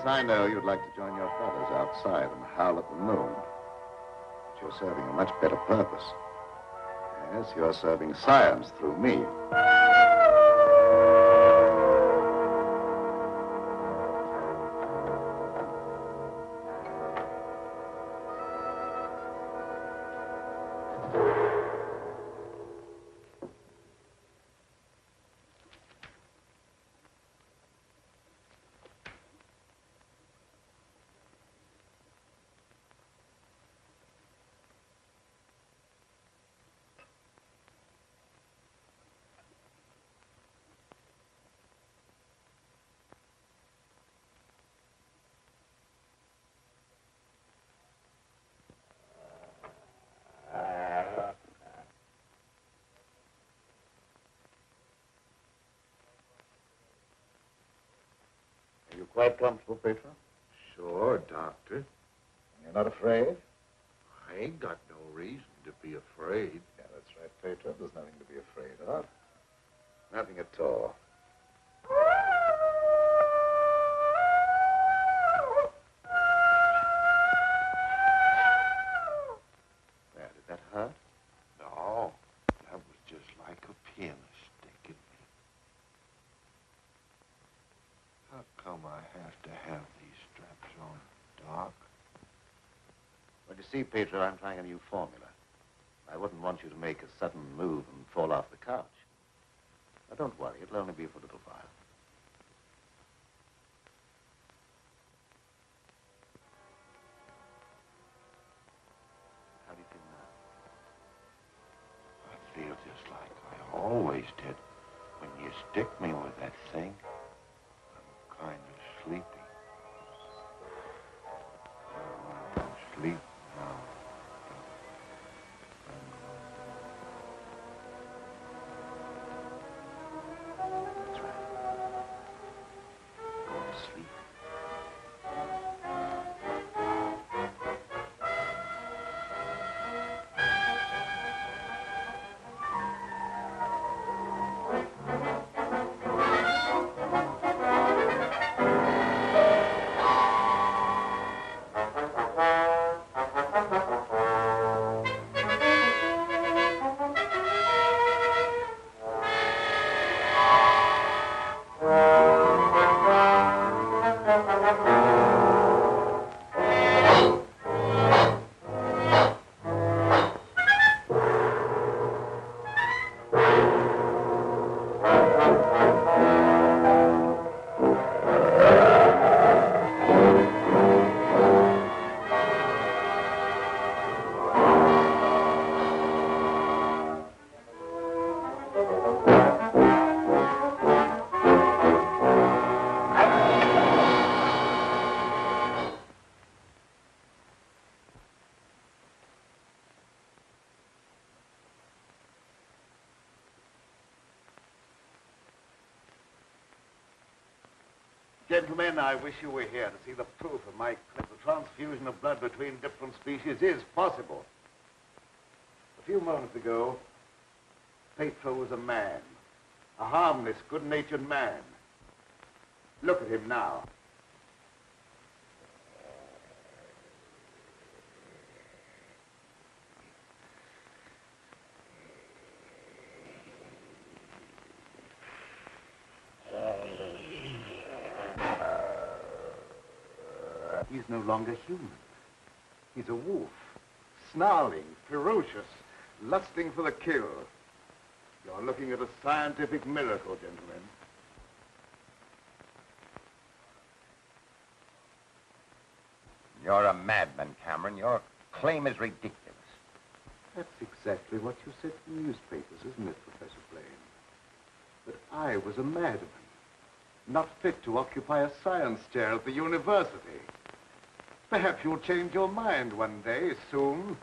I know you'd like to join your brothers outside and howl at the moon. But you're serving a much better purpose. Yes, you're serving science through me. Are you quite comfortable, Petro? Sure, Doctor. You're not afraid? I ain't got no reason to be afraid. Yeah, that's right, Petro. There's nothing to be afraid of. Nothing at all. There, did that hurt? No, that was just like a pin sticking me. How come I have to have these straps on, Doc? Well, you see, Petro, I'm trying a new formula. I wouldn't want you to make a sudden move and fall off the couch. Now, don't worry. It'll only be for a little while. How do you feel now? I feel just like I always did when you stick me with that thing. I'm kind of sleepy. I want to sleep now. That's right. Go to sleep. Gentlemen, I wish you were here to see the proof of my claim. The transfusion of blood between different species is possible. A few moments ago, Petro was a man. A harmless, good-natured man. Look at him now. He's no longer human. He's a wolf, snarling, ferocious, lusting for the kill. You're looking at a scientific miracle, gentlemen. You're a madman, Cameron. Your claim is ridiculous. That's exactly what you said in the newspapers, isn't it, Professor Blaine? That I was a madman, not fit to occupy a science chair at the university. Perhaps you'll change your mind one day, soon,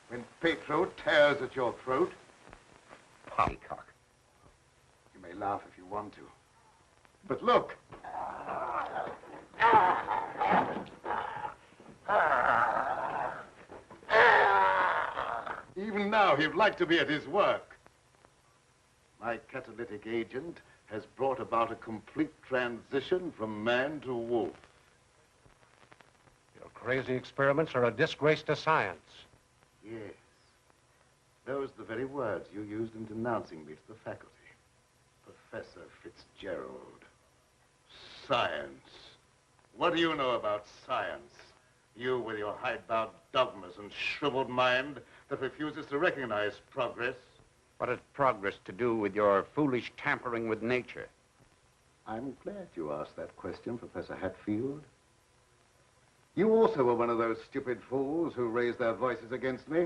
when Petro tears at your throat. Poppycock. You may laugh if you want to. But look. Even now, he'd like to be at his work. My catalytic agent has brought about a complete transition from man to wolf. crazy experiments are a disgrace to science. Yes. Those are the very words you used in denouncing me to the faculty. Professor Fitzgerald. Science. What do you know about science? You with your hidebound dogmas and shriveled mind that refuses to recognize progress. What has progress to do with your foolish tampering with nature? I'm glad you asked that question, Professor Hatfield. You also were one of those stupid fools who raised their voices against me.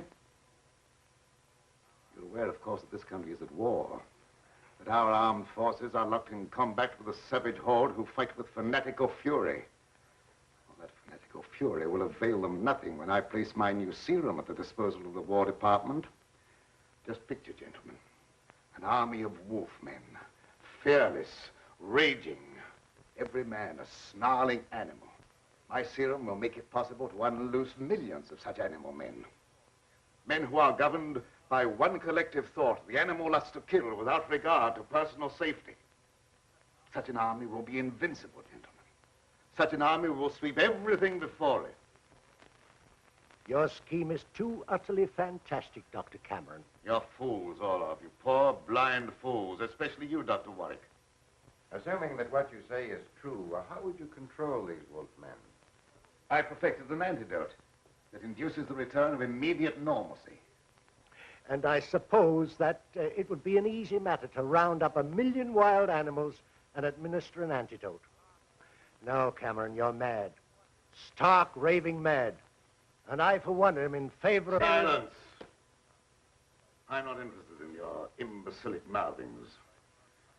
You're aware, of course, that this country is at war. That our armed forces are locked in combat with a savage horde who fight with fanatical fury. Well, that fanatical fury will avail them nothing when I place my new serum at the disposal of the War Department. Just picture, gentlemen, an army of wolfmen, fearless, raging, every man a snarling animal. My serum will make it possible to unloose millions of such animal men. Men who are governed by one collective thought, the animal lust to kill without regard to personal safety. Such an army will be invincible, gentlemen. Such an army will sweep everything before it. Your scheme is too utterly fantastic, Dr. Cameron. You're fools, all of you. Poor, blind fools, especially you, Dr. Warwick. Assuming that what you say is true, how would you control these wolfmen? I perfected an antidote that induces the return of immediate normalcy. And I suppose that it would be an easy matter to round up 1 million wild animals and administer an antidote. No, Cameron, you're mad. Stark, raving mad. And I, for one, am in favor of... Silence! I'm not interested in your imbecilic mouthings.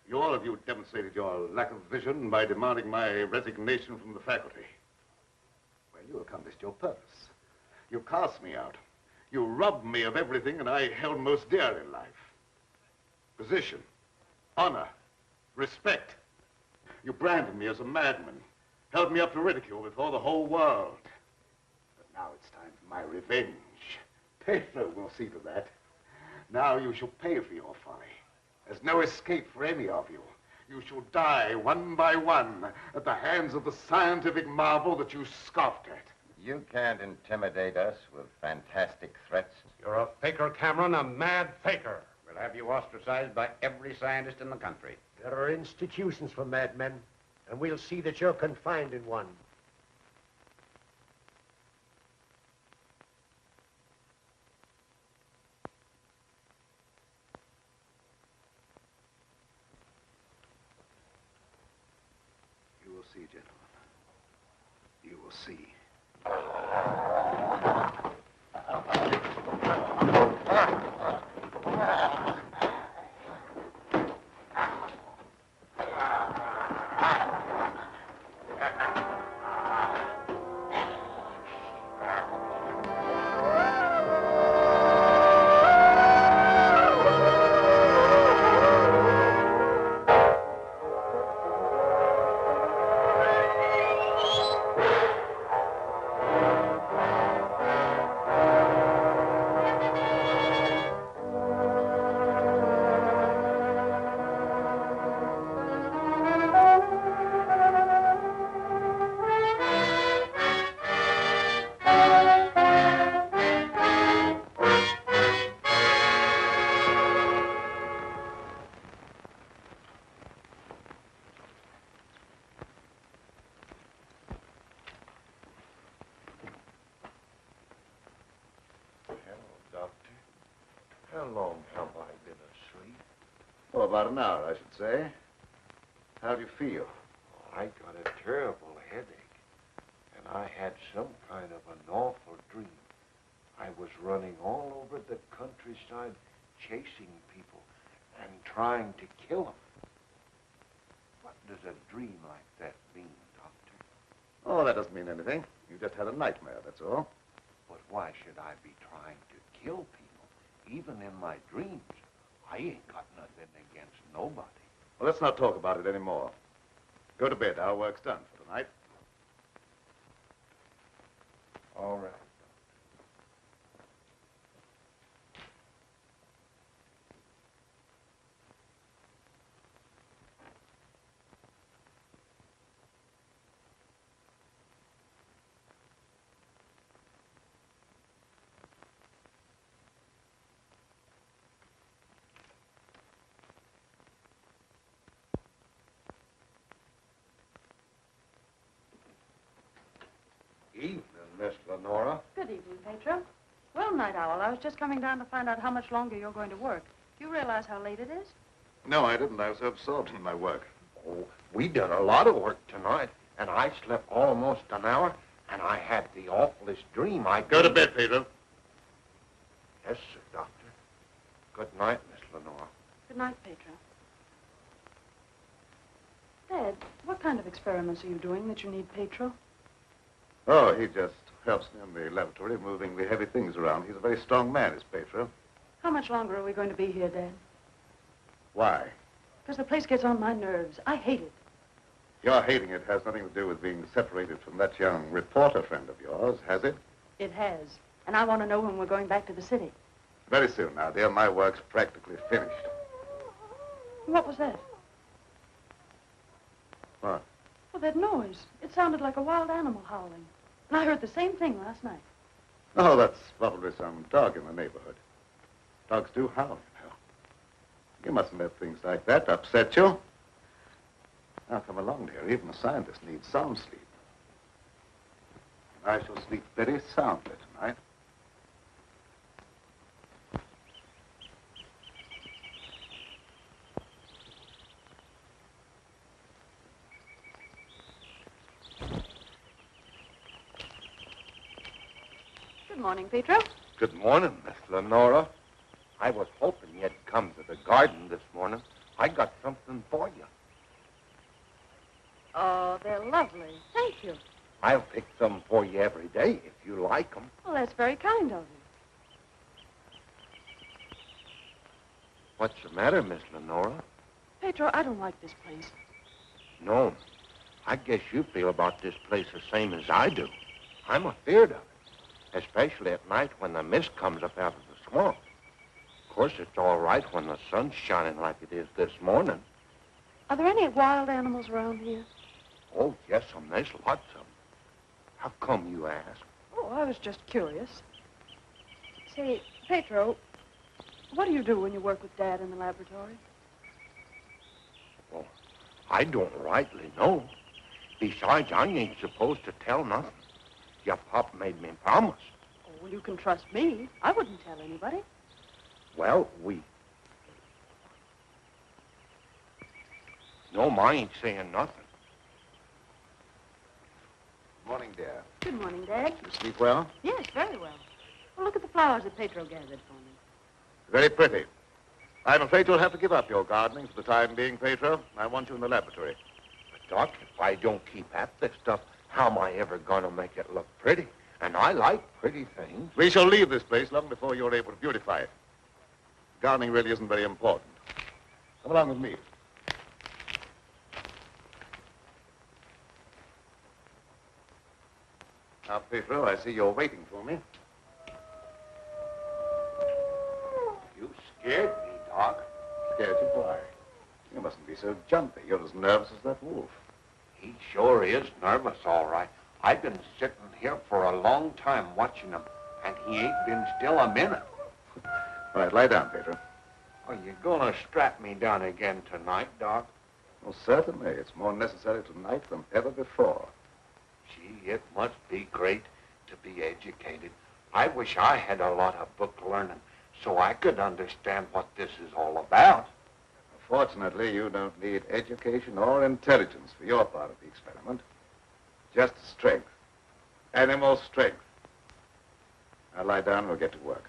You, all of you, demonstrated your lack of vision by demanding my resignation from the faculty. Well, you accomplished your purpose. You cast me out. You robbed me of everything that I held most dear in life. Position, honor, respect. You branded me as a madman, held me up to ridicule before the whole world. But now it's time for my revenge. Pedro will see to that. Now you shall pay for your folly. There's no escape for any of you. You shall die one by one at the hands of the scientific marvel that you scoffed at. You can't intimidate us with fantastic threats. You're a faker, Cameron, a mad faker. We'll have you ostracized by every scientist in the country. There are institutions for madmen, and we'll see that you're confined in one. You will see, gentlemen. You will see. How long have I been asleep? Oh, about an hour, I should say. How do you feel? I got a terrible headache, and I had some kind of an awful dream. I was running all over the countryside, chasing people and trying to kill them. What does a dream like that mean, Doctor? Oh, that doesn't mean anything. You just had a nightmare, that's all. But why should I be trying to kill people? Even in my dreams, I ain't got nothing against nobody. Well, let's not talk about it anymore. Go to bed. Our work's done for tonight. All right. Pedro. Well, Night Owl, I was just coming down to find out how much longer you're going to work. Do you realize how late it is? No, I didn't. I was so absorbed in my work. Oh, we done a lot of work tonight, and I slept almost an hour, and I had the awfulest dream. Go to bed, Pedro. Yes, sir, Doctor. Good night, Miss Lenore. Good night, Pedro. Dad, what kind of experiments are you doing that you need Pedro? Oh, he just helps me in the laboratory, moving the heavy things around. He's a very strong man, is Pedro. How much longer are we going to be here, Dad? Why? Because the place gets on my nerves. I hate it. Your hating it has nothing to do with being separated from that young reporter friend of yours, has it? It has. And I want to know when we're going back to the city. Very soon now, dear. My work's practically finished. What was that? What? Well, that noise. It sounded like a wild animal howling. And I heard the same thing last night. Oh, that's probably some dog in the neighborhood. Dogs do howl, you know. You mustn't let things like that upset you. Now, come along, dear. Even a scientist needs sound sleep. I shall sleep very soundly tonight. Good morning, Pedro. Good morning, Miss Lenora. I was hoping you'd come to the garden this morning. I got something for you. Oh, they're lovely. Thank you. I'll pick some for you every day if you like them. Well, that's very kind of you. What's the matter, Miss Lenora? Pedro, I don't like this place. No. I guess you feel about this place the same as I do. I'm afeard of it, especially at night when the mist comes up out of the swamp. Of course, it's all right when the sun's shining like it is this morning. Are there any wild animals around here? Oh, yes, there's lots of them. How come, you ask? Oh, I was just curious. Say, Pedro, what do you do when you work with Dad in the laboratory? Well, I don't rightly know. Besides, I ain't supposed to tell nothing. Your pop made me promise. Oh, well, you can trust me. I wouldn't tell anybody. Well, No, I ain't saying nothing. Good morning, dear. Good morning, Dad. You sleep well? Yes, very well. Well, look at the flowers that Pedro gathered for me. Very pretty. I'm afraid you'll have to give up your gardening for the time being, Pedro. I want you in the laboratory. But, Doc, if I don't keep at this stuff, how am I ever going to make it look pretty? And I like pretty things. We shall leave this place long before you're able to beautify it. Gardening really isn't very important. Come along with me. Now, Pedro, I see you're waiting for me. You scared me, Doc. Scared you? Why? You mustn't be so jumpy. You're as nervous as that wolf. He sure is nervous, all right. I've been sitting here for a long time watching him, and he ain't been still a minute. All right, lie down, Pedro. Are you going to strap me down again tonight, Doc? Well, certainly. It's more necessary tonight than ever before. Gee, it must be great to be educated. I wish I had a lot of book learning so I could understand what this is all about. Fortunately, you don't need education or intelligence for your part of the experiment. Just strength. Animal strength. Now lie down and we'll get to work.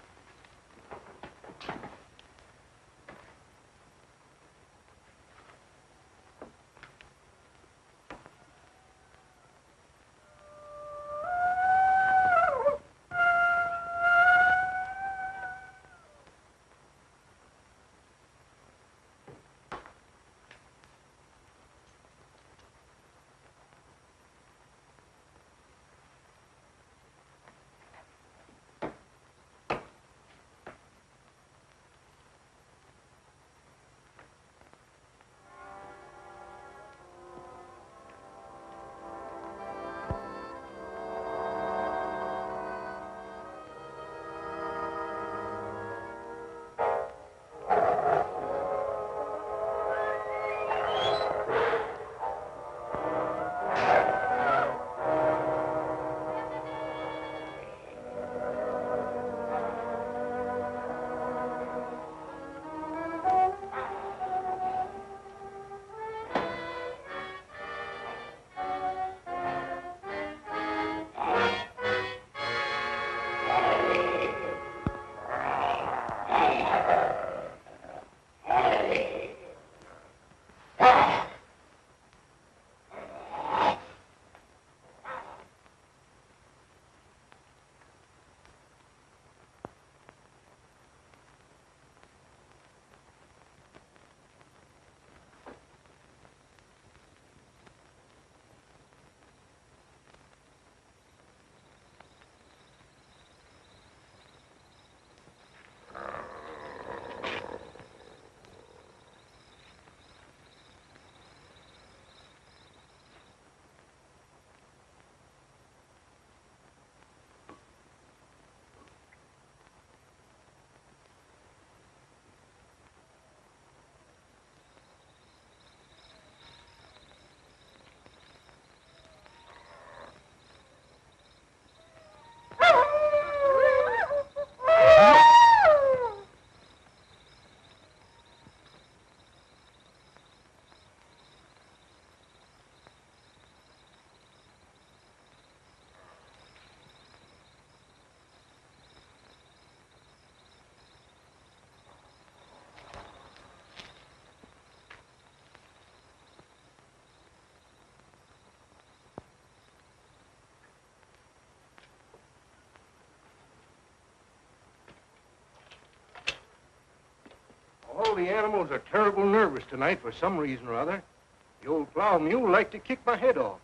the animals are terrible nervous tonight for some reason or other. The old plow mule liked to kick my head off.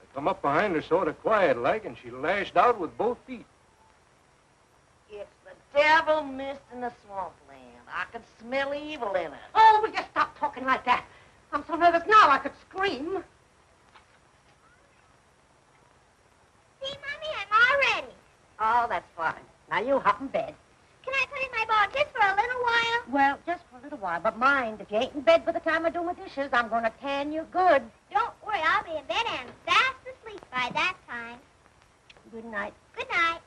I come up behind her sort of quiet-like, and she lashed out with both feet. It's the devil mist in the swampland. I can smell evil in it. Oh, will you stop talking like that? I'm so nervous now I could scream. See, Mommy, I'm all ready. Oh, that's fine. Now you hop in bed. Can I put in my ball just for a little while? Well, just for a little while. But mind, if you ain't in bed by the time I do my dishes, I'm going to tan you good. Don't worry, I'll be in bed and fast asleep by that time. Good night. Good night.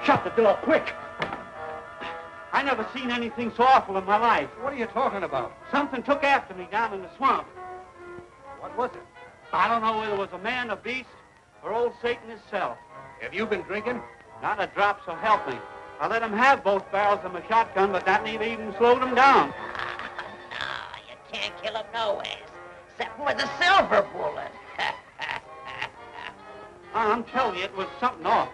Shut the door, quick! I never seen anything so awful in my life. What are you talking about? Something took after me down in the swamp. What was it? I don't know whether it was a man, a beast, or old Satan himself. Have you been drinking? Not a drop, so help me. I let him have both barrels of my shotgun, but that never even slowed him down. No, you can't kill him no ways, except with a silver bullet. I'm telling you, it was something awful.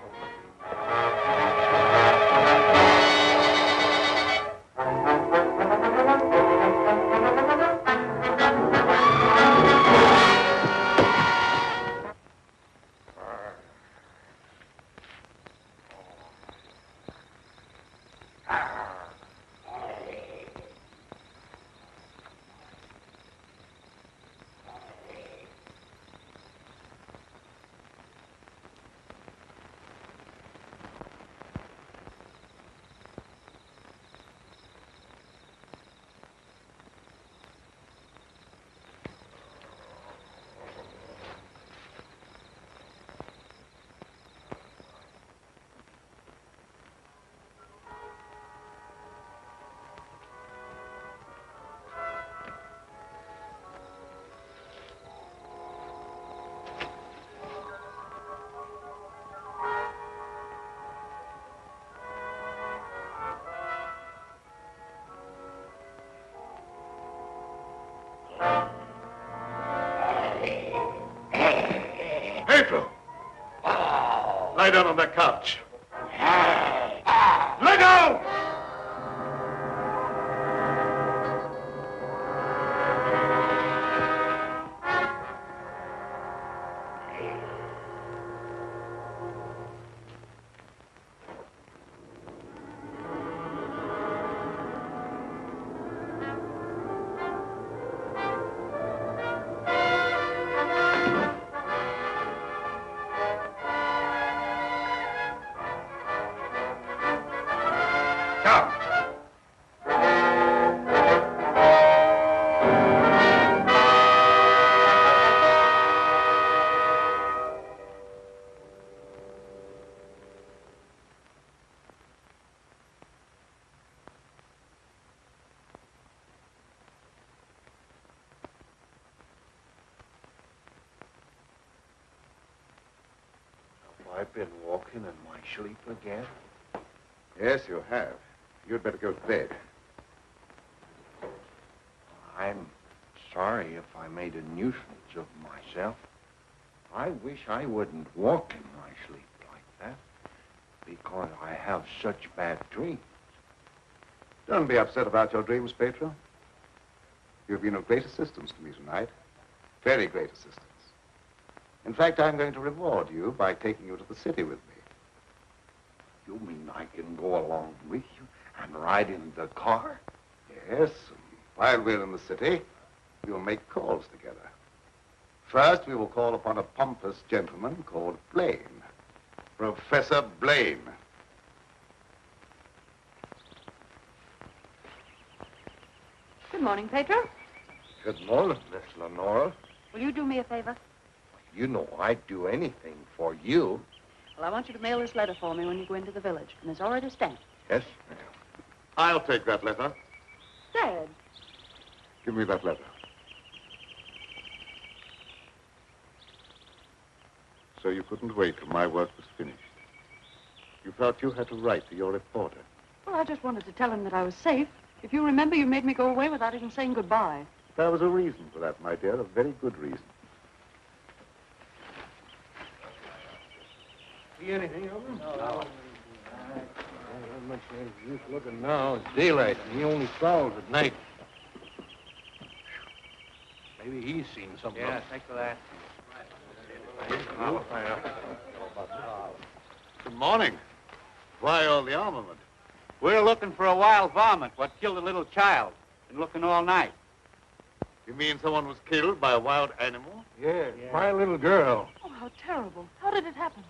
Pedro! Lie down on that couch. Lie down! I've been walking in my sleep again. Yes, you have. You'd better go to bed. I'm sorry if I made a nuisance of myself. I wish I wouldn't walk in my sleep like that, because I have such bad dreams. Don't be upset about your dreams, Pedro. You've been of great assistance to me tonight. Very great assistance. In fact, I'm going to reward you by taking you to the city with me. You mean I can go along with you and ride in the car? Yes. While we're in the city, we'll make calls together. First, we will call upon a pompous gentleman called Blaine. Professor Blaine. Good morning, Pedro. Good morning, Miss Lenora. Will you do me a favor? You know I'd do anything for you. Well, I want you to mail this letter for me when you go into the village. And it's already stamped. Yes, ma'am. I'll take that letter. Dad. Give me that letter. So you couldn't wait till my work was finished. You felt you had to write to your reporter. Well, I just wanted to tell him that I was safe. If you remember, you made me go away without even saying goodbye. There was a reason for that, my dear, a very good reason. See anything of him? No. Not much use looking now. It's daylight, and he only prowls at night. Maybe he's seen something. Yeah, thanks for that. Good morning. Why all the armament? We're looking for a wild varmint what killed a little child. Been looking all night. You mean someone was killed by a wild animal? Yeah, my little girl. Oh, how terrible. How did it happen?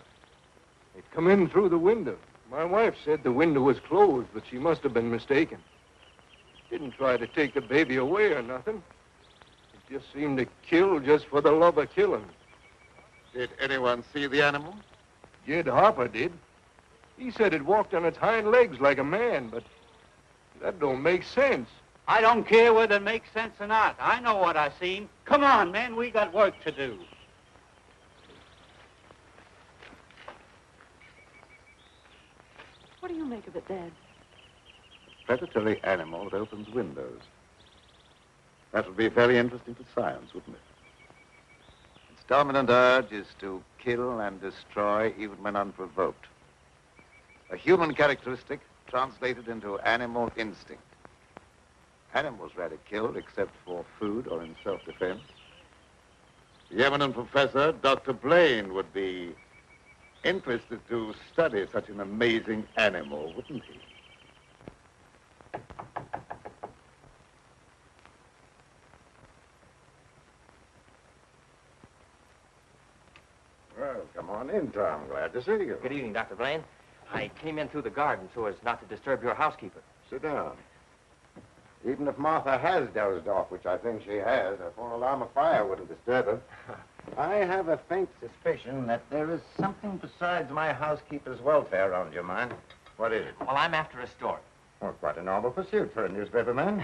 It come in through the window. My wife said the window was closed, but she must have been mistaken. Didn't try to take the baby away or nothing. It just seemed to kill just for the love of killing. Did anyone see the animal? Jed Harper did. He said it walked on its hind legs like a man, but that don't make sense. I don't care whether it makes sense or not. I know what I seen. Come on, man, we got work to do. What do you make of it, Dad? Predatory animal that opens windows. That would be very interesting to science, wouldn't it? Its dominant urge is to kill and destroy even when unprovoked. A human characteristic translated into animal instinct. Animals rarely killed except for food or in self-defense. The eminent professor, Dr. Blaine, would be interested to study such an amazing animal, wouldn't he? Well, come on in, Tom. Glad to see you. Good evening, Dr. Blaine. I came in through the garden so as not to disturb your housekeeper. Sit down. Even if Martha has dozed off, which I think she has, a full alarm of fire wouldn't disturb her. I have a faint suspicion that there is something besides my housekeeper's welfare on your mind. What is it? Well, I'm after a story. Well, quite a novel pursuit for a newspaperman.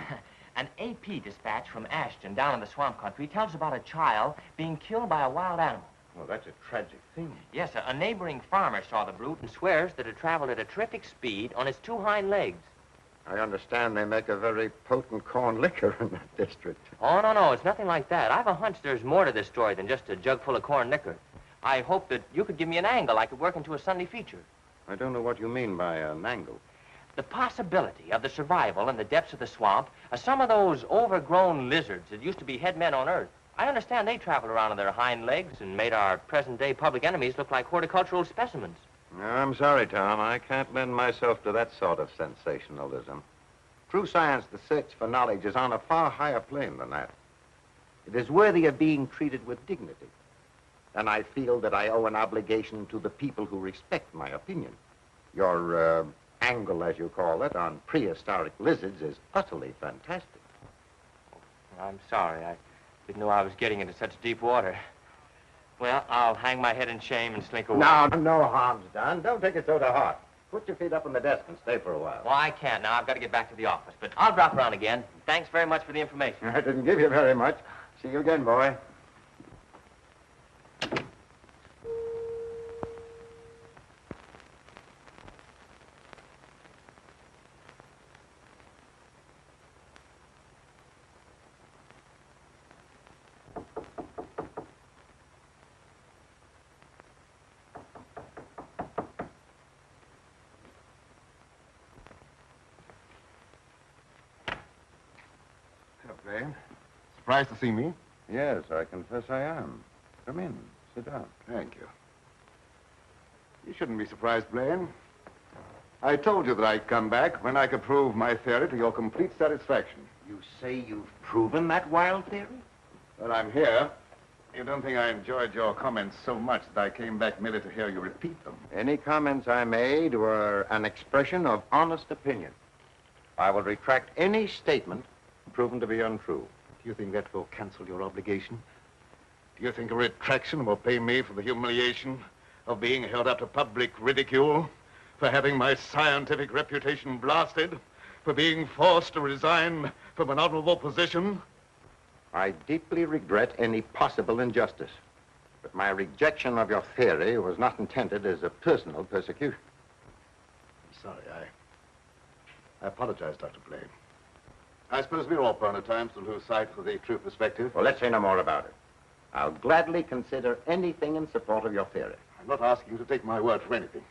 An AP dispatch from Ashton down in the swamp country tells about a child being killed by a wild animal. Well, that's a tragic thing. Yes, a neighboring farmer saw the brute and swears that it traveled at a terrific speed on its two hind legs. I understand they make a very potent corn liquor in that district. Oh, no, it's nothing like that. I've a hunch there's more to this story than just a jug full of corn liquor. I hope that you could give me an angle I could work into a Sunday feature. I don't know what you mean by an angle. The possibility of the survival in the depths of the swamp of some of those overgrown lizards that used to be head men on Earth. I understand they traveled around on their hind legs and made our present-day public enemies look like horticultural specimens. I'm sorry, Tom. I can't lend myself to that sort of sensationalism. True science, the search for knowledge, is on a far higher plane than that. It is worthy of being treated with dignity. And I feel that I owe an obligation to the people who respect my opinion. Your angle, as you call it, on prehistoric lizards is utterly fantastic. I'm sorry. I didn't know I was getting into such deep water. Well, I'll hang my head in shame and slink away. No harm's done. Don't take it so to heart. Put your feet up on the desk and stay for a while. Well, I can't now. I've got to get back to the office. But I'll drop around again. Thanks very much for the information. I didn't give you very much. See you again, boy. Blaine. surprised to see me? Yes, I confess I am. Come in. Sit down. Thank you. You shouldn't be surprised, Blaine. I told you that I'd come back when I could prove my theory to your complete satisfaction. You say you've proven that wild theory? Well, I'm here. You don't think I enjoyed your comments so much that I came back merely to hear you repeat them? Any comments I made were an expression of honest opinion. I will retract any statement proven to be untrue. Do you think that will cancel your obligation? Do you think a retraction will pay me for the humiliation of being held up to public ridicule, for having my scientific reputation blasted, for being forced to resign from an honorable position? I deeply regret any possible injustice, but my rejection of your theory was not intended as a personal persecution. I'm sorry. I apologize, Dr. Blaine. I suppose we're all prone at times to lose sight of the true perspective. Well, let's say no more about it. I'll gladly consider anything in support of your theory. I'm not asking you to take my word for anything.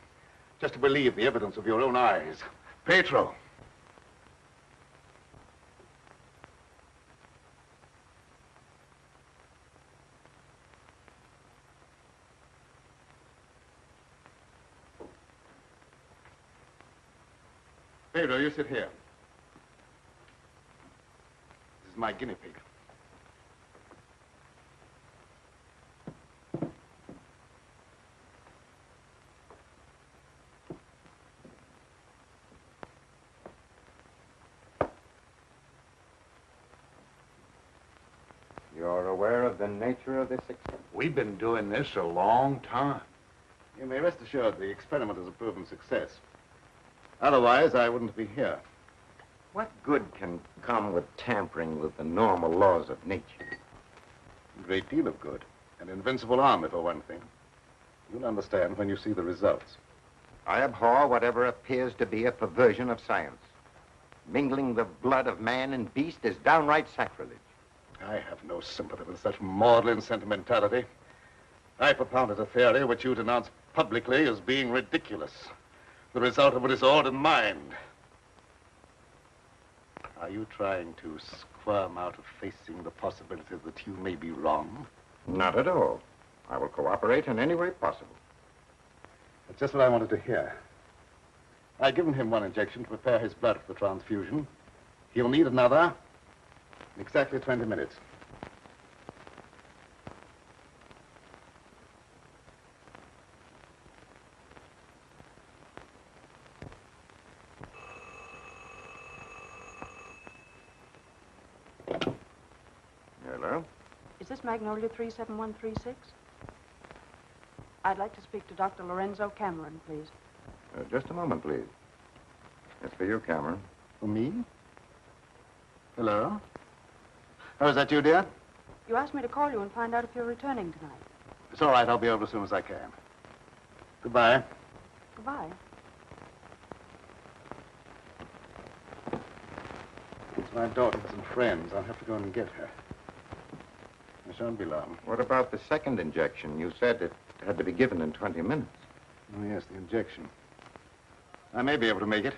Just to believe the evidence of your own eyes. Pedro. Pedro, you sit here. This is my guinea pig. You're aware of the nature of this experiment? We've been doing this a long time. You may rest assured the experiment is a proven success. Otherwise, I wouldn't be here. What good can come with tampering with the normal laws of nature? A great deal of good. An invincible army, for one thing. You'll understand when you see the results. I abhor whatever appears to be a perversion of science. Mingling the blood of man and beast is downright sacrilege. I have no sympathy with such maudlin sentimentality. I propounded a theory which you denounced publicly as being ridiculous. The result of a disordered mind. Are you trying to squirm out of facing the possibility that you may be wrong? Not at all. I will cooperate in any way possible. That's just what I wanted to hear. I've given him one injection to prepare his blood for the transfusion. He'll need another in exactly 20 minutes. Hello? Is this Magnolia 37136? I'd like to speak to Dr. Lorenzo Cameron, please. Just a moment, please. It's for you, Cameron. For me? Hello? Oh, is that you, dear? You asked me to call you and find out if you're returning tonight. It's all right. I'll be over as soon as I can. Goodbye. Goodbye. It's my daughter with some friends. I'll have to go and get her. I shan't be long. What about the second injection? You said it had to be given in 20 minutes. Oh, yes, the injection. I may be able to make it.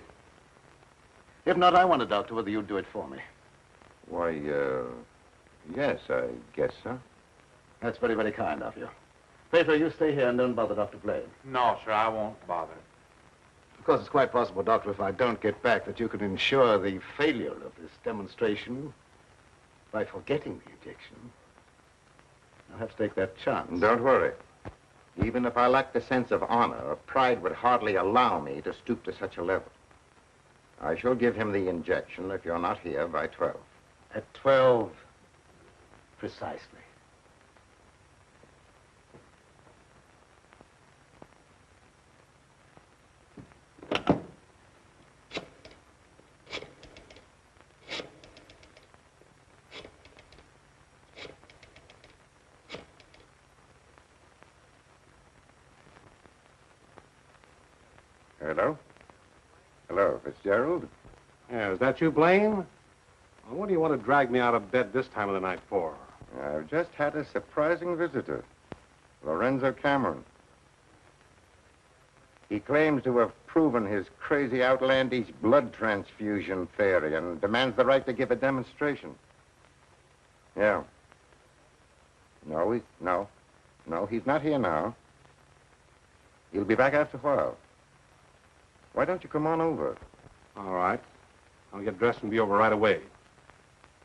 If not, I want to doctor whether you'd do it for me. Why, yes, I guess so. That's very, very kind of you. Pedro, you stay here and don't bother Dr. Blaine. No, sir, I won't bother. Of course, it's quite possible, Doctor, if I don't get back, that you could ensure the failure of this demonstration by forgetting the injection. I'll have to take that chance. Don't worry. Even if I lacked a sense of honor, pride would hardly allow me to stoop to such a level. I shall give him the injection if you're not here by 12. At 12, precisely. Hello? Hello, Fitzgerald? Yeah, is that you, Blaine? Well, what do you want to drag me out of bed this time of the night for? I've just had a surprising visitor, Lorenzo Cameron. He claims to have proven his crazy, outlandish blood transfusion theory and demands the right to give a demonstration. Yeah. No, he's not here now. He'll be back after a while. Why don't you come on over? All right. I'll get dressed and be over right away.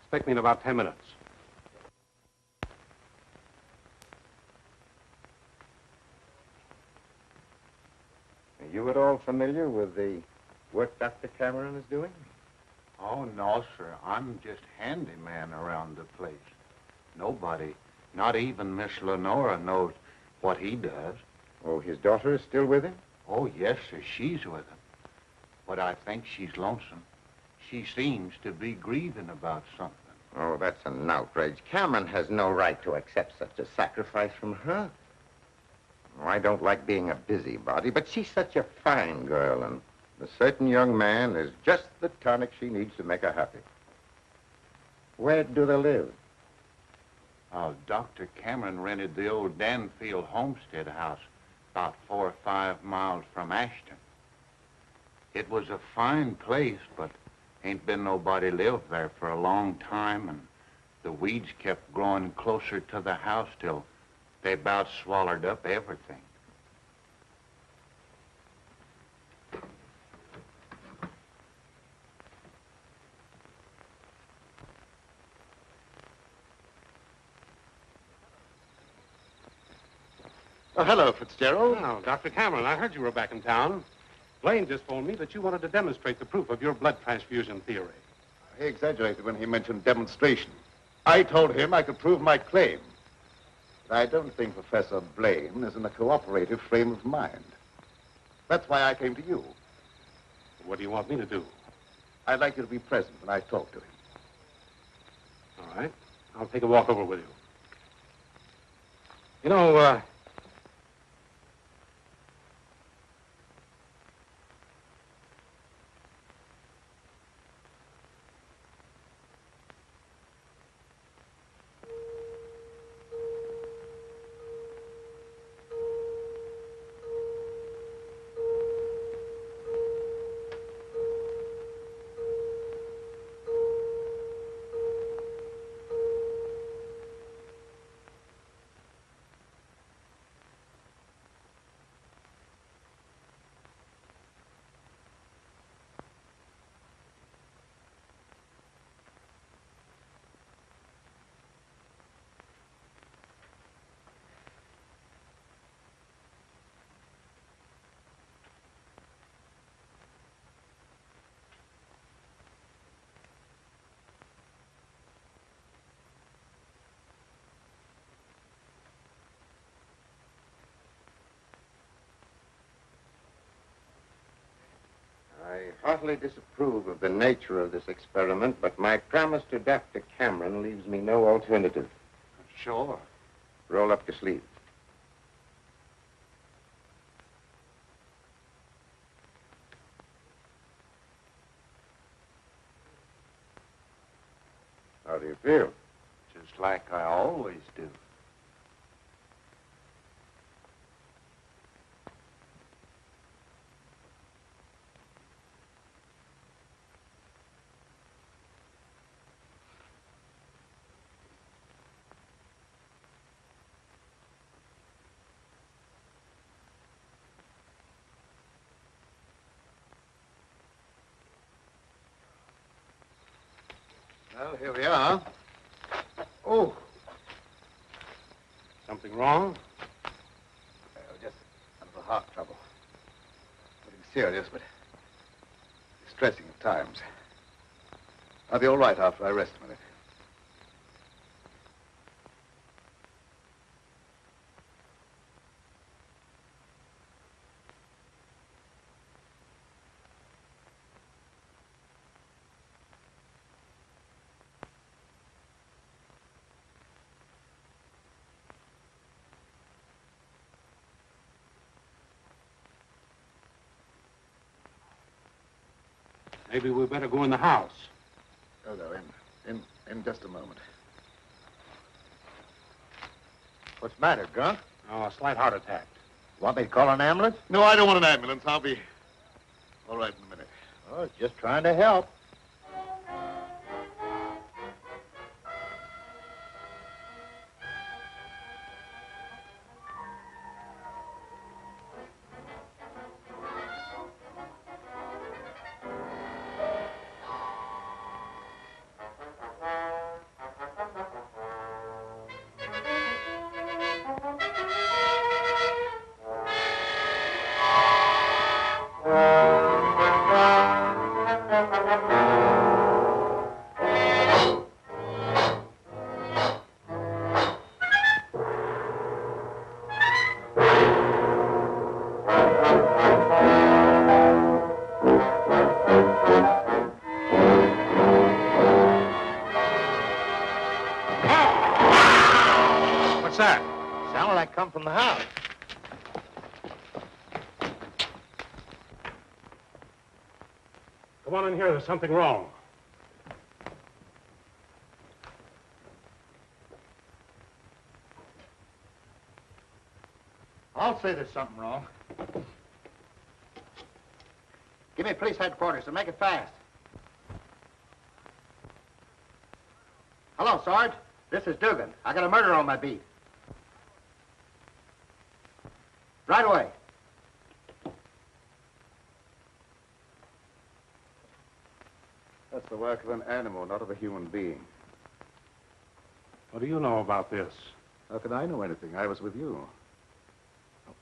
Expect me in about 10 minutes. Are you at all familiar with the work Dr. Cameron is doing? Oh, no, sir. I'm just handyman around the place. Nobody, not even Miss Lenora, knows what he does. Oh, his daughter is still with him? Oh, yes, sir. She's with him. But I think she's lonesome. She seems to be grieving about something. Oh, that's an outrage. Cameron has no right to accept such a sacrifice from her. Oh, I don't like being a busybody, but she's such a fine girl, and a certain young man is just the tonic she needs to make her happy. Where do they live? Dr. Cameron rented the old Danfield homestead house about 4 or 5 miles from Ashton. It was a fine place, but ain't been nobody lived there for a long time, and the weeds kept growing closer to the house till they about swallowed up everything. Oh, hello, Fitzgerald. Oh, Dr. Cameron, I heard you were back in town. Blaine just phoned me that you wanted to demonstrate the proof of your blood transfusion theory. He exaggerated when he mentioned demonstration. I told him I could prove my claim. But I don't think Professor Blaine is in a cooperative frame of mind. That's why I came to you. What do you want me to do? I'd like you to be present when I talk to him. All right. I'll take a walk over with you. You know, I heartily disapprove of the nature of this experiment, but my promise to Dr. Cameron leaves me no alternative. Sure. Roll up your sleeves. How do you feel? Just like I always do. Well, here we are. Oh. something wrong? Just a little heart trouble. Nothing serious, but distressing at times. I'll be all right after I rest a minute. Maybe we better go in the house. Oh, no, in just a moment. What's the matter, Grunt? Oh, a slight heart attack. Want me to call an ambulance? No, I don't want an ambulance. I'll be all right in a minute. Oh, just trying to help. What's that? Sounded like come from the house. Come on in here. There's something wrong. I'll say there's something wrong. Give me police headquarters and make it fast. Hello, Sarge. This is Dugan. I got a murder on my beat. Right away. That's the work of an animal, not of a human being. What do you know about this? How could I know anything? I was with you.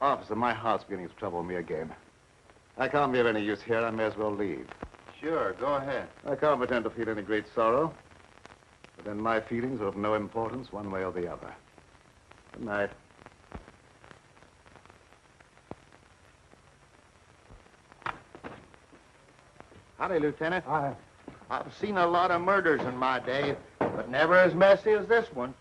Officer, my heart's beginning to trouble me again. I can't be of any use here. I may as well leave. Sure, go ahead. I can't pretend to feel any great sorrow. But then my feelings are of no importance one way or the other. Good night. Howdy, Lieutenant. I've seen a lot of murders in my day, but never as messy as this one.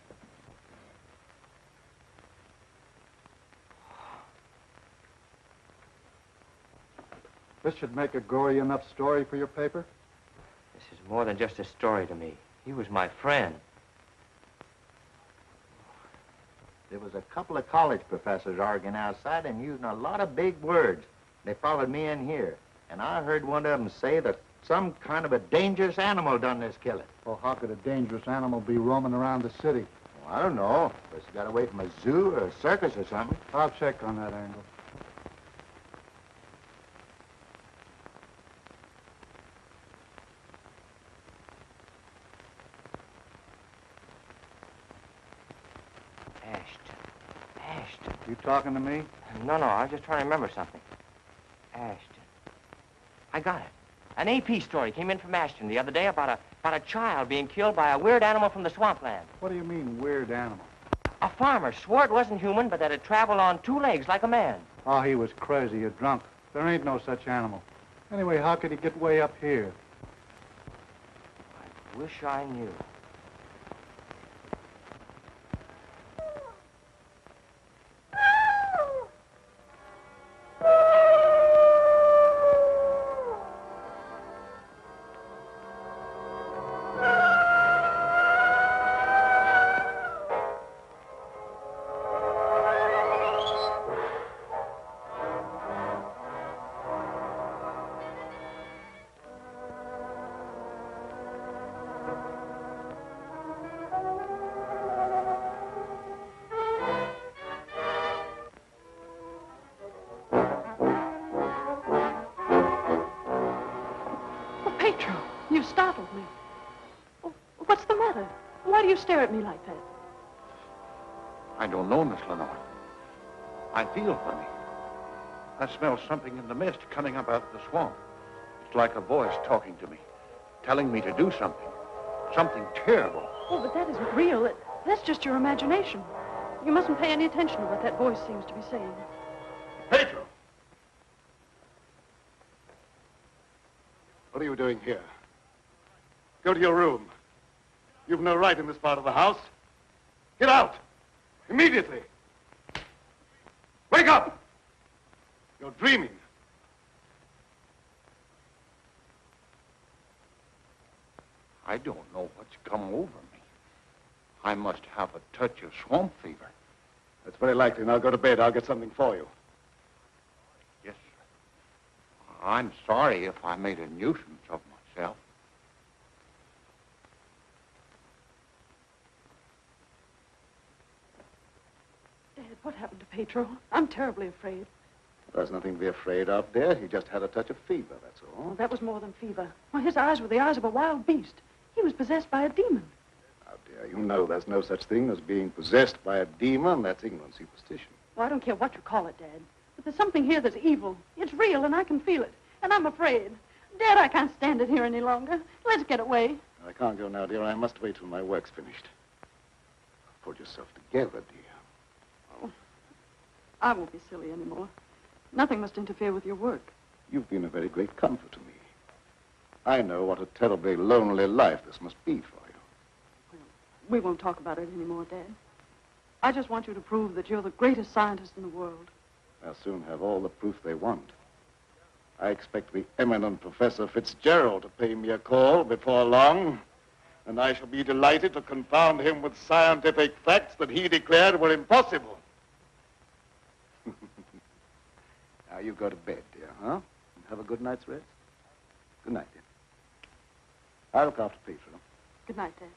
This should make a gory enough story for your paper? This is more than just a story to me. He was my friend. There was a couple of college professors arguing outside and using a lot of big words. They followed me in here, and I heard one of them say that some kind of a dangerous animal done this killing. Well, how could a dangerous animal be roaming around the city? Well, I don't know. Guess he got away from a zoo or a circus or something. I'll check on that angle. Ashton. You talking to me? No, I was just trying to remember something. Ashton. I got it. An AP story came in from Ashton the other day about a child being killed by a weird animal from the swampland. What do you mean, weird animal? A farmer swore it wasn't human, but that it traveled on two legs like a man. Oh, he was crazy or drunk. There ain't no such animal. Anyway, how could he get way up here? I wish I knew. You startled me. Oh, what's the matter? Why do you stare at me like that? I don't know, Miss Lenore. I feel funny. I smell something in the mist coming up out of the swamp. It's like a voice talking to me, telling me to do something. Something terrible. Oh, but that isn't real. That's just your imagination. You mustn't pay any attention to what that voice seems to be saying. Pedro! What are you doing here? Go to your room. You've no right in this part of the house. Get out! Immediately! Wake up! You're dreaming. I don't know what's come over me. I must have a touch of swamp fever. That's very likely. Now go to bed. I'll get something for you. Yes, sir. I'm sorry if I made a nuisance of myself. Dad, what happened to Pedro? I'm terribly afraid. There's nothing to be afraid of, dear. He just had a touch of fever, that's all. Oh, that was more than fever. Well, his eyes were the eyes of a wild beast. He was possessed by a demon. Now, dear, you know there's no such thing as being possessed by a demon. That's ignorant superstition. Well, I don't care what you call it, Dad. But there's something here that's evil. It's real, and I can feel it. And I'm afraid. Dad, I can't stand it here any longer. Let's get away. I can't go now, dear. I must wait till my work's finished. Pull yourself together, dear. Oh, I won't be silly anymore. Nothing must interfere with your work. You've been a very great comfort to me. I know what a terribly lonely life this must be for you. We won't talk about it anymore, Dad. I just want you to prove that you're the greatest scientist in the world. They'll soon have all the proof they want. I expect the eminent Professor Fitzgerald to pay me a call before long, and I shall be delighted to confound him with scientific facts that he declared were impossible. Now you go to bed, dear, huh? And have a good night's rest. Good night, dear. I'll look after Pedro. Good night, Dad.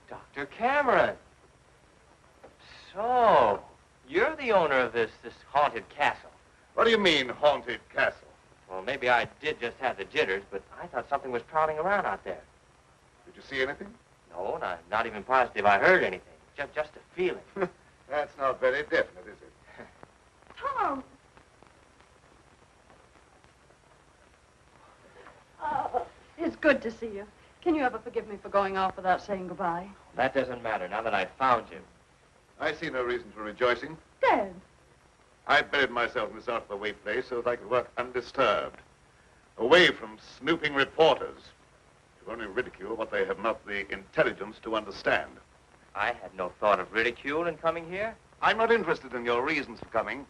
Dr. Cameron. So, you're the owner of this haunted castle. What do you mean, haunted castle? Well, maybe I did just have the jitters, but I thought something was prowling around out there. Did you see anything? No, and I'm not even positive I heard anything. Just a feeling. That's not very definite, is it? Tom! It's good to see you. Can you ever forgive me for going off without saying goodbye? That doesn't matter now that I've found you. I see no reason for rejoicing. Dad! I buried myself in this out-of-the-way place so that I could work undisturbed, away from snooping reporters who only ridicule what they have not the intelligence to understand. I had no thought of ridicule in coming here. I'm not interested in your reasons for coming,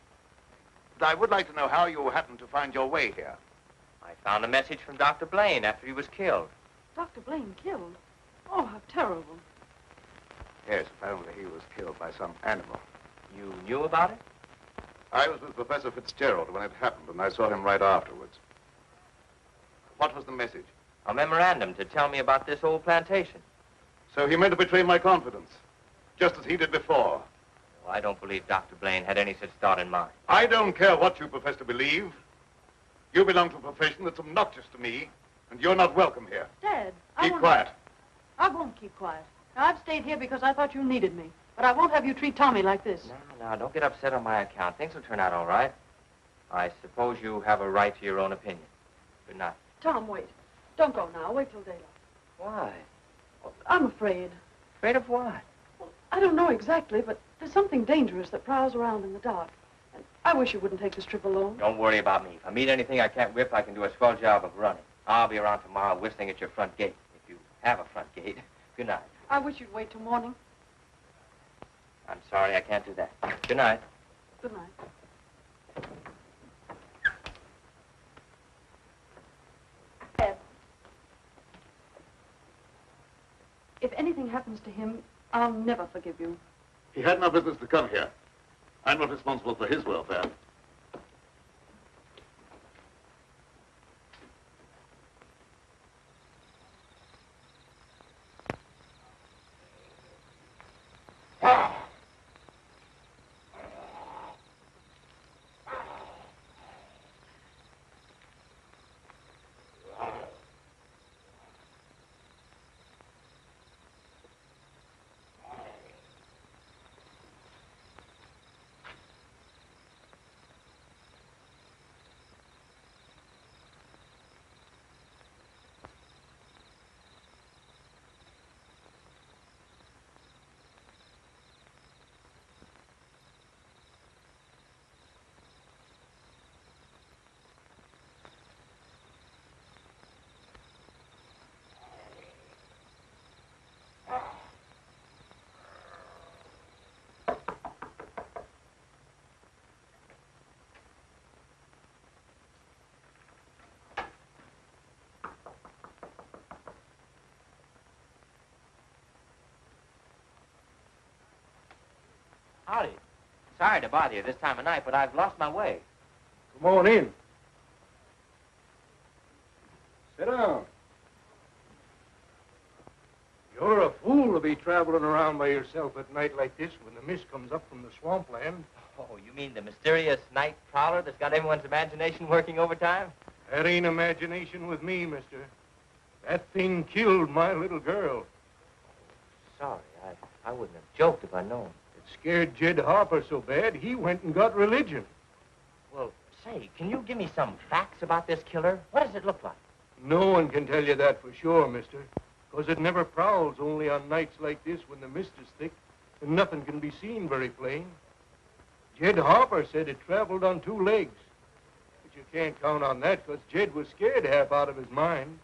but I would like to know how you happened to find your way here. I found a message from Dr. Blaine after he was killed. Dr. Blaine killed? Oh, how terrible. Yes, apparently he was killed by some animal. You knew about it? I was with Professor Fitzgerald when it happened, and I saw him right afterwards. What was the message? A memorandum to tell me about this old plantation. So he meant to betray my confidence, just as he did before. Well, I don't believe Dr. Blaine had any such thought in mind. I don't care what you profess to believe. You belong to a profession that's obnoxious to me, and you're not welcome here. Dad, Keep quiet. I won't keep quiet. Now, I've stayed here because I thought you needed me, but I won't have you treat Tommy like this. Now, don't get upset on my account. Things will turn out all right. I suppose you have a right to your own opinion. Good night. Tom, wait. Don't go now. Wait till daylight. Why? I'm afraid. Afraid of what? Well, I don't know exactly, but there's something dangerous that prowls around in the dark. And I wish you wouldn't take this trip alone. Don't worry about me. If I meet anything I can't whip, I can do a swell job of running. I'll be around tomorrow whistling at your front gate, if you have a front gate. Good night. I wish you'd wait till morning. I'm sorry I can't do that. Good night. Good night. Ed, if anything happens to him, I'll never forgive you. He had no business to come here. I'm not responsible for his welfare. Howdy. Sorry to bother you this time of night, but I've lost my way. Come on in. Sit down. You're a fool to be traveling around by yourself at night like this when the mist comes up from the swampland. Oh, you mean the mysterious night prowler that's got everyone's imagination working overtime? That ain't imagination with me, mister. That thing killed my little girl. Sorry, I wouldn't have joked if I'd known. It scared Jed Harper so bad, he went and got religion. Well, say, can you give me some facts about this killer? What does it look like? No one can tell you that for sure, mister. Because it never prowls only on nights like this when the mist is thick and nothing can be seen very plain. Jed Harper said it traveled on 2 legs. But you can't count on that because Jed was scared half out of his mind.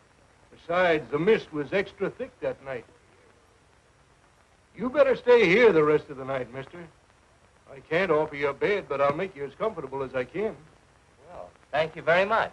Besides, the mist was extra thick that night. You better stay here the rest of the night, mister. I can't offer you a bed, but I'll make you as comfortable as I can. Well, thank you very much.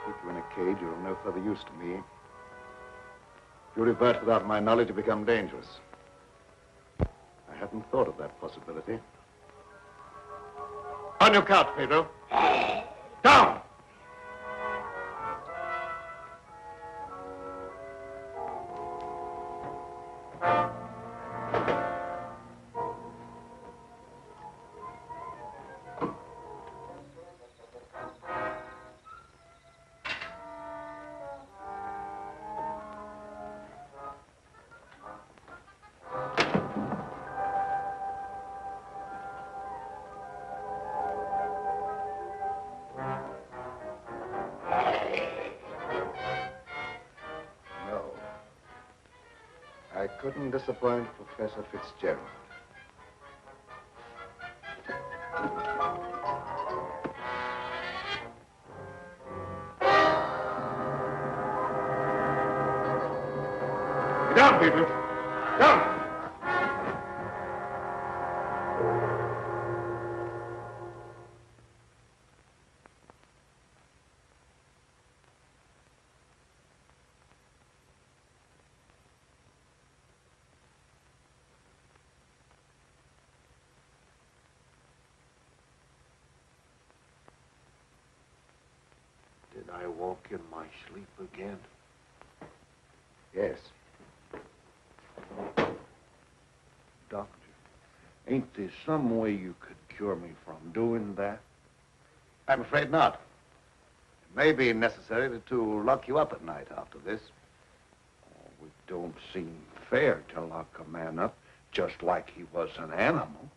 Keep you in a cage, you're of no further use to me. If you revert without my knowledge, you become dangerous. I hadn't thought of that possibility. On your couch, Pedro. Down! I couldn't disappoint Professor Fitzgerald. Get down, people. Down! Did I walk in my sleep again? Yes. Doctor, ain't there some way you could cure me from doing that? I'm afraid not. It may be necessary to lock you up at night after this. Oh, it don't seem fair to lock a man up just like he was an animal.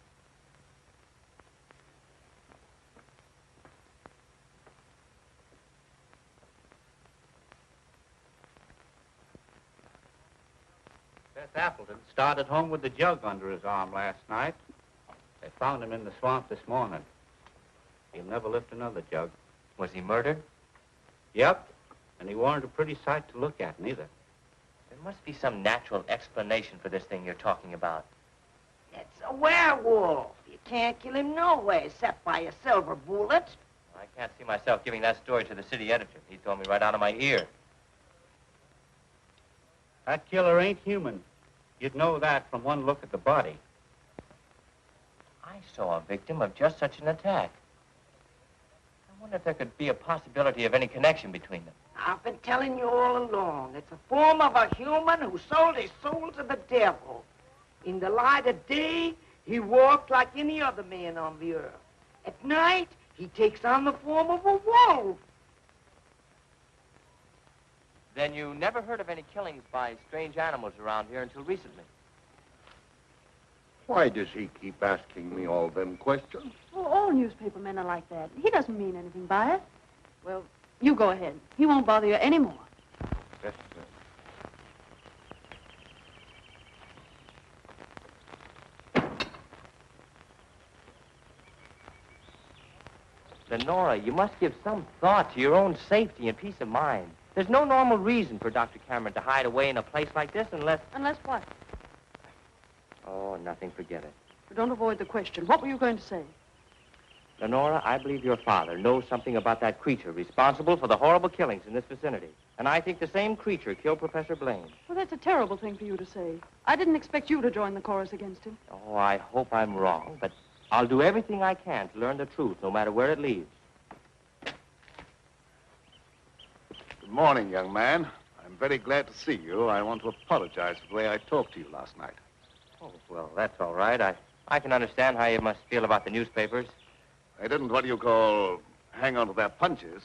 Seth Appleton started home with the jug under his arm last night. They found him in the swamp this morning. He'll never lift another jug. Was he murdered? Yep, and he weren't a pretty sight to look at, neither. There must be some natural explanation for this thing you're talking about. It's a werewolf. You can't kill him no way except by a silver bullet. I can't see myself giving that story to the city editor. He told me right out of my ear. That killer ain't human. You'd know that from one look at the body. I saw a victim of just such an attack. I wonder if there could be a possibility of any connection between them. I've been telling you all along. It's a form of a human who sold his soul to the devil. In the light of day, he walked like any other man on the earth. At night, he takes on the form of a wolf. Then you never heard of any killings by strange animals around here until recently? Why does he keep asking me all them questions? Well, all newspaper men are like that. He doesn't mean anything by it. Well, you go ahead. He won't bother you anymore. Yes, Lenora, you must give some thought to your own safety and peace of mind. There's no normal reason for Dr. Cameron to hide away in a place like this unless... Unless what? Oh, nothing, forget it. Don't avoid the question. What were you going to say? Lenora, I believe your father knows something about that creature responsible for the horrible killings in this vicinity. And I think the same creature killed Professor Blaine. Well, that's a terrible thing for you to say. I didn't expect you to join the chorus against him. Oh, I hope I'm wrong, but I'll do everything I can to learn the truth, no matter where it leads. Good morning, young man. I'm very glad to see you. I want to apologize for the way I talked to you last night. Oh, well, that's all right. I can understand how you must feel about the newspapers. They didn't, what do you call, hang on to their punches.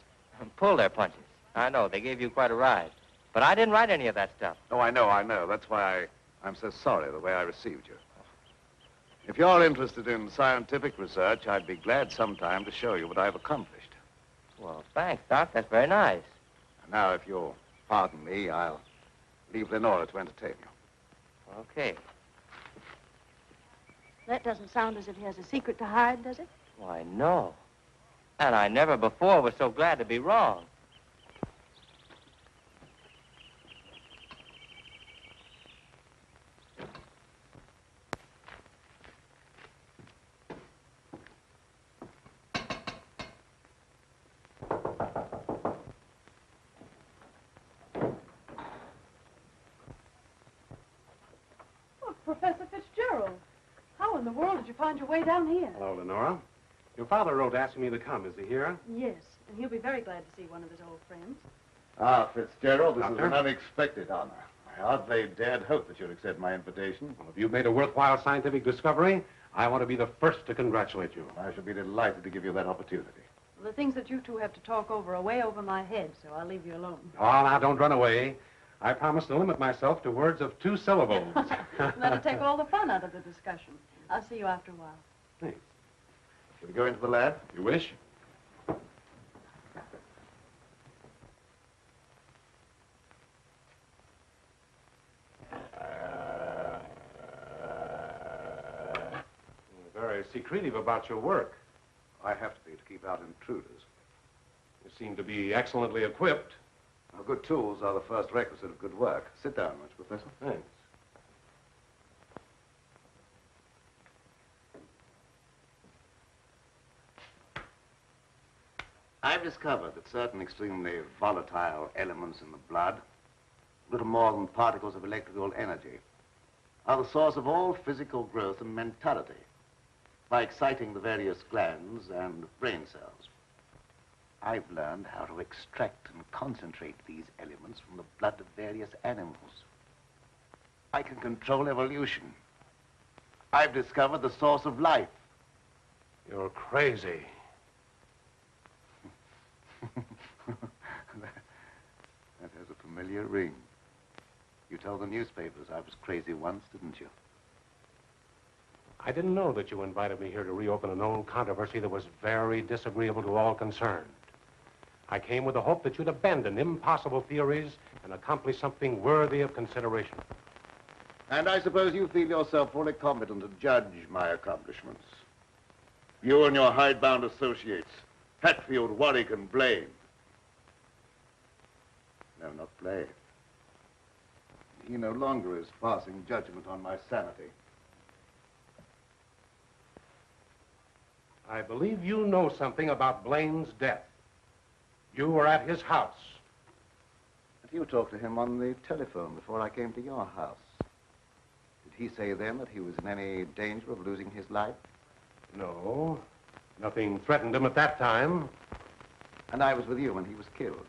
Pull their punches. I know, they gave you quite a ride. But I didn't write any of that stuff. Oh, I know. That's why I'm so sorry the way I received you. If you're interested in scientific research, I'd be glad sometime to show you what I've accomplished. Well, thanks, Doc. That's very nice. And now, if you'll pardon me, I'll leave Lenora to entertain you. Okay. That doesn't sound as if he has a secret to hide, does it? Why, no. And I never before was so glad to be wrong. Oh, Professor Fitzgerald. How in the world did you find your way down here? Hello, Lenora. Your father wrote asking me to come. Is he here? Yes, and he'll be very glad to see one of his old friends. Ah, Fitzgerald, this Doctor? is an unexpected honor. I hardly dared hope that you'd accept my invitation. Well, if you've made a worthwhile scientific discovery, I want to be the first to congratulate you. I shall be delighted to give you that opportunity. Well, the things that you two have to talk over are way over my head, so I'll leave you alone. Oh, now, don't run away. I promise to limit myself to words of 2 syllables. That'll take all the fun out of the discussion. I'll see you after a while. Thanks. Shall we go into the lab? You wish? You're very secretive about your work. I have to be to keep out intruders. You seem to be excellently equipped. Now, good tools are the first requisite of good work. Sit down, much, Professor. Thanks. I've discovered that certain extremely volatile elements in the blood, little more than particles of electrical energy, are the source of all physical growth and mentality by exciting the various glands and brain cells. I've learned how to extract and concentrate these elements from the blood of various animals. I can control evolution. I've discovered the source of life. You're crazy. That has a familiar ring. You told the newspapers I was crazy once, didn't you? I didn't know that you invited me here to reopen an old controversy that was very disagreeable to all concerned. I came with the hope that you'd abandon impossible theories and accomplish something worthy of consideration. And I suppose you feel yourself fully competent to judge my accomplishments. You and your hidebound associates, Hatfield, Warwick, and Blaine. No, not Blaine. He no longer is passing judgment on my sanity. I believe you know something about Blaine's death. You were at his house. But you talked to him on the telephone before I came to your house. Did he say then that he was in any danger of losing his life? No. Nothing threatened him at that time. And I was with you when he was killed.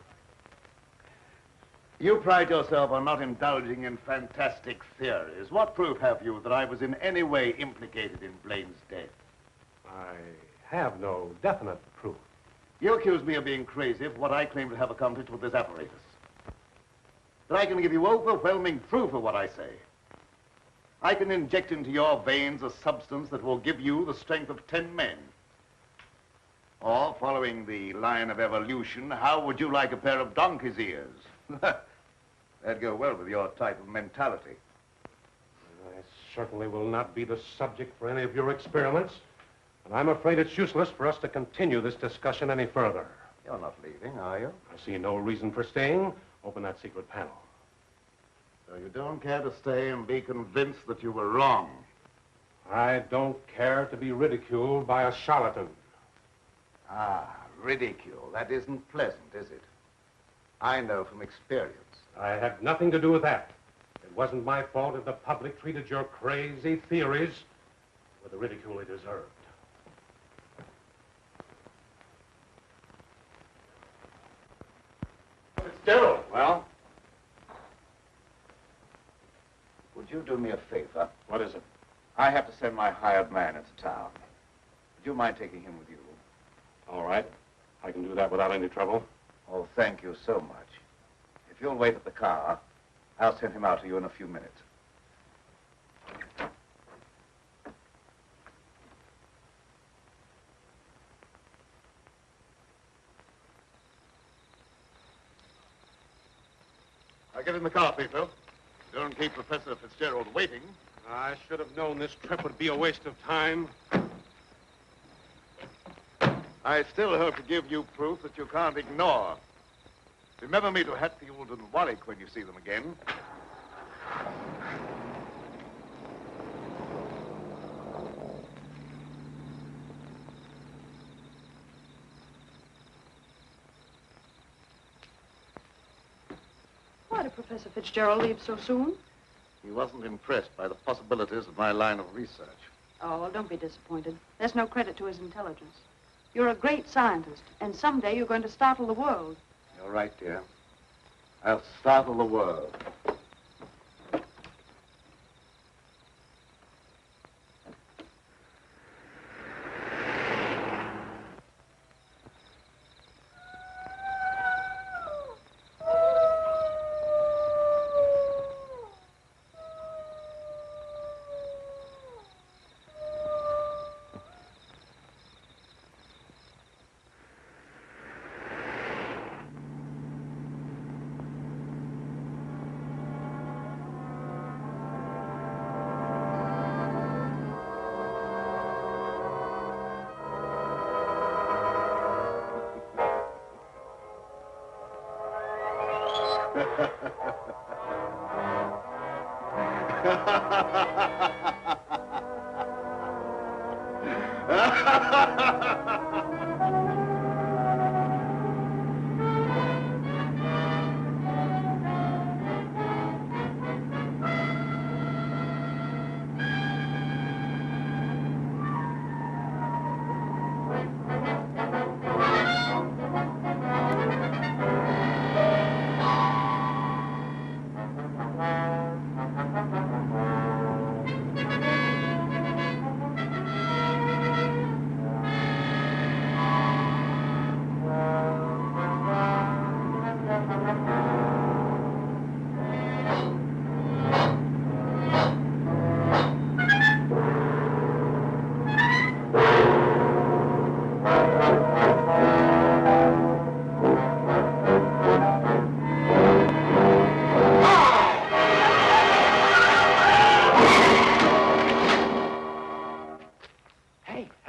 You pride yourself on not indulging in fantastic theories. What proof have you that I was in any way implicated in Blaine's death? I have no definite proof. You accuse me of being crazy for what I claim to have accomplished with this apparatus. that I can give you overwhelming proof of what I say. I can inject into your veins a substance that will give you the strength of 10 men. Or, following the line of evolution, how would you like a pair of donkey's ears? That'd go well with your type of mentality. I certainly will not be the subject for any of your experiments, and I'm afraid it's useless for us to continue this discussion any further. You're not leaving, are you? I see no reason for staying. Open that secret panel. So you don't care to stay and be convinced that you were wrong? I don't care to be ridiculed by a charlatan. Ah, ridicule. That isn't pleasant, is it? I know from experience. I had nothing to do with that. It wasn't my fault if the public treated your crazy theories with the ridicule they deserved. Fitzgerald. Well? Would you do me a favor? What is it? I have to send my hired man into town. Would you mind taking him with you? All right. I can do that without any trouble. Oh, thank you so much. If you'll wait at the car, I'll send him out to you in a few minutes. I'll get in the car, Peter. Don't keep Professor Fitzgerald waiting. I should have known this trip would be a waste of time. I still hope to give you proof that you can't ignore. Remember me to Hatfield and Warwick when you see them again. Why did Professor Fitzgerald leave so soon? He wasn't impressed by the possibilities of my line of research. Oh, well, don't be disappointed. There's no credit to his intelligence. You're a great scientist, and someday you're going to startle the world. You're right, dear. I'll startle the world.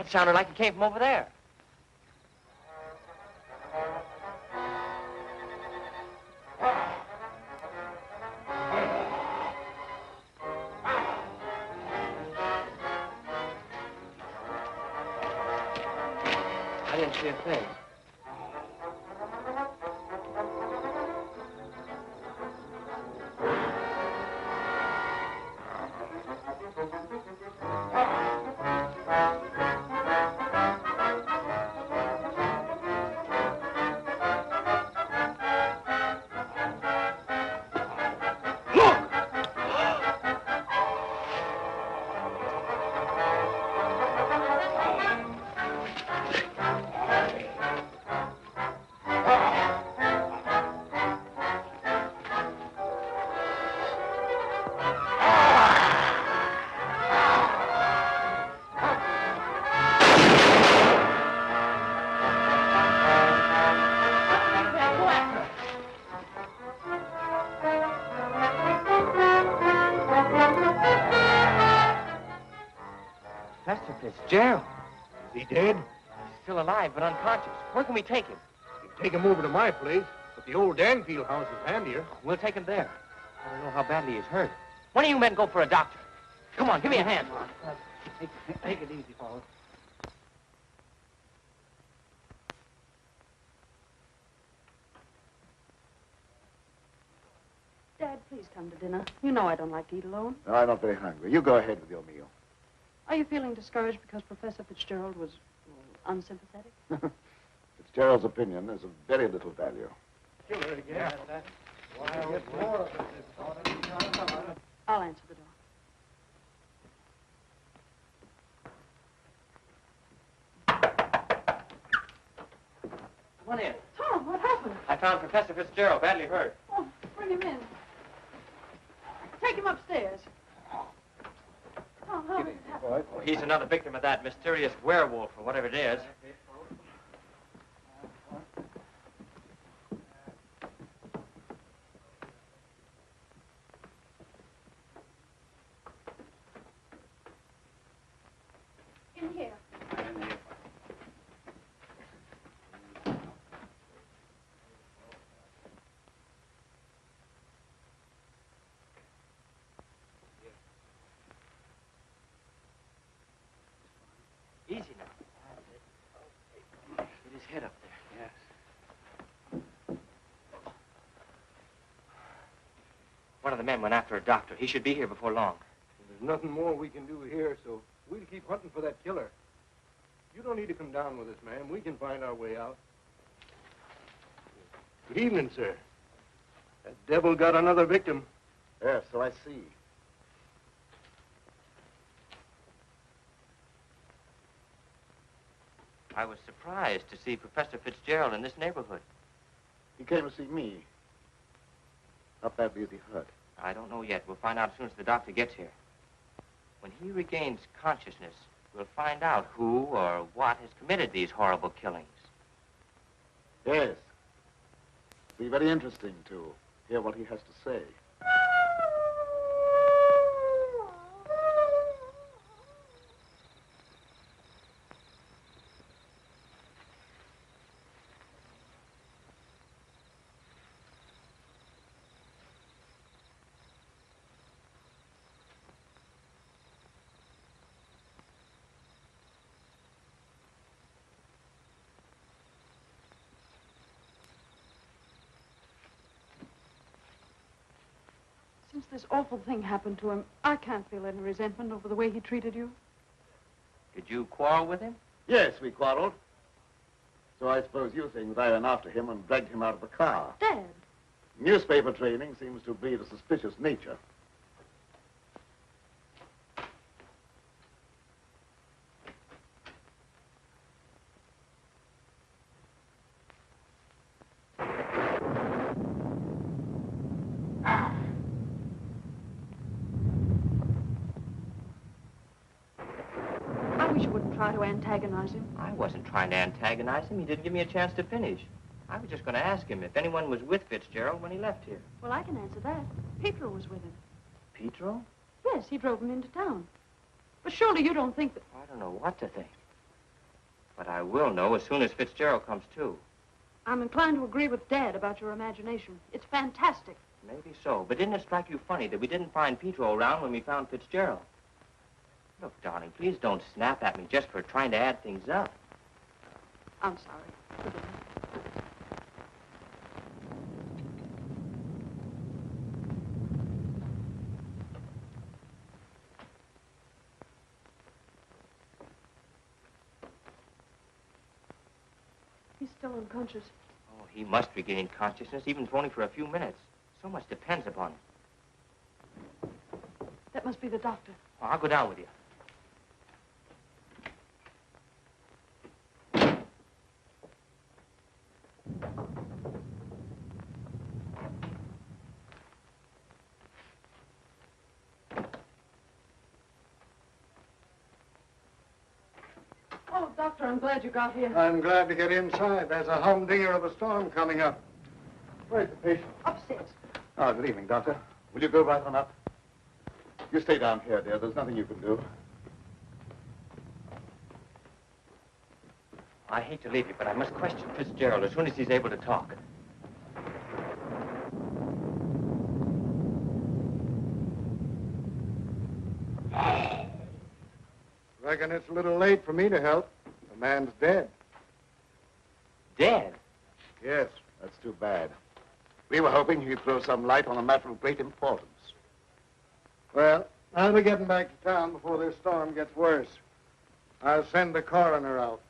Sounded like it came from over there. I didn't see a thing. Professor Fitzgerald. Is he dead? He's still alive, but unconscious. Where can we take him? You can take him over to my place, but the old Danfield house is handier. We'll take him there. I don't know how badly he's hurt. One of you men go for a doctor. Come on, give me a hand. Take it easy, fellas. Dad, please come to dinner. You know I don't like to eat alone. No, I'm not very hungry. You go ahead with your meal. Are you feeling discouraged because Professor Fitzgerald was unsympathetic? Fitzgerald's opinion is of very little value. Kill her again. I'll answer the door. Come on in. Tom, what happened? I found Professor Fitzgerald badly hurt. Oh, bring him in. Take him upstairs. Tom, how did it happen? Oh, he's another victim of that mysterious werewolf or whatever it is. In here. Easy now. Get his head up there. Yes. One of the men went after a doctor. He should be here before long. There's nothing more we can do here, so we'll keep hunting for that killer. You don't need to come down with us, ma'am. We can find our way out. Good evening, sir. That devil got another victim. Yes, so I see. I was surprised to see Professor Fitzgerald in this neighborhood. He came to see me. How badly is he hurt? I don't know yet. We'll find out as soon as the doctor gets here. When he regains consciousness, we'll find out who or what has committed these horrible killings. Yes. It'll be very interesting to hear what he has to say. Since this awful thing happened to him, I can't feel any resentment over the way he treated you. Did you quarrel with him? Yes, we quarreled. So I suppose you think that I went after him and dragged him out of the car. Dad. Newspaper training seems to breed a suspicious nature. I wish you wouldn't try to antagonize him. I wasn't trying to antagonize him. He didn't give me a chance to finish. I was just going to ask him if anyone was with Fitzgerald when he left here. Well, I can answer that. Petro was with him. Petro? Yes, he drove him into town. But surely you don't think that... I don't know what to think. But I will know as soon as Fitzgerald comes to. I'm inclined to agree with Dad about your imagination. It's fantastic. Maybe so. But didn't it strike you funny that we didn't find Petro around when we found Fitzgerald? Look, darling, please don't snap at me just for trying to add things up. I'm sorry. Forgive me. He's still unconscious. Oh, he must regain consciousness, even if only for a few minutes. So much depends upon it. That must be the doctor. Oh, I'll go down with you. Oh, Doctor, I'm glad you got here. I'm glad to get inside. There's a humdinger of a storm coming up. Where's the patient? Upstairs. Oh, good evening, Doctor. Will you go right on up? You stay down here, dear. There's nothing you can do. I hate to leave you, but I must question Fitzgerald as soon as he's able to talk. Reckon it's a little late for me to help. The man's dead. Dead? Yes, that's too bad. We were hoping he'd throw some light on a matter of great importance. Well, I'll be getting back to town before this storm gets worse. I'll send the coroner out.